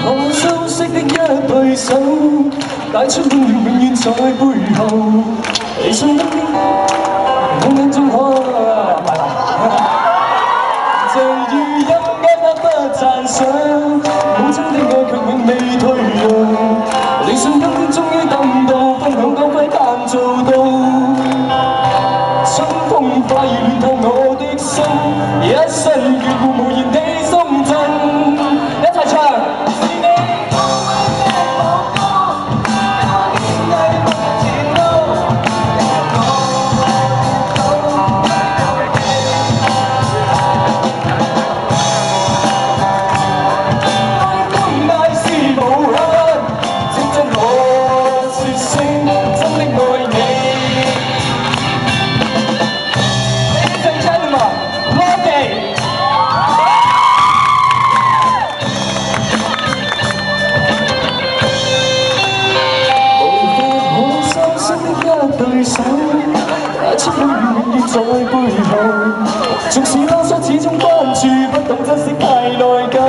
我修飾的一對手，帶出溫暖永遠在背後。你信得天空中可像餘音一刻不讚賞，母親的愛卻永未退讓。你信今天終於等到，分享光輝但做到。春風化雨暖透我的心，一生眷顧無言地送贈。一齊唱。對手，帶出溫暖永遠在背後。縱使囉嗦，始終關注，不懂珍惜太內疚。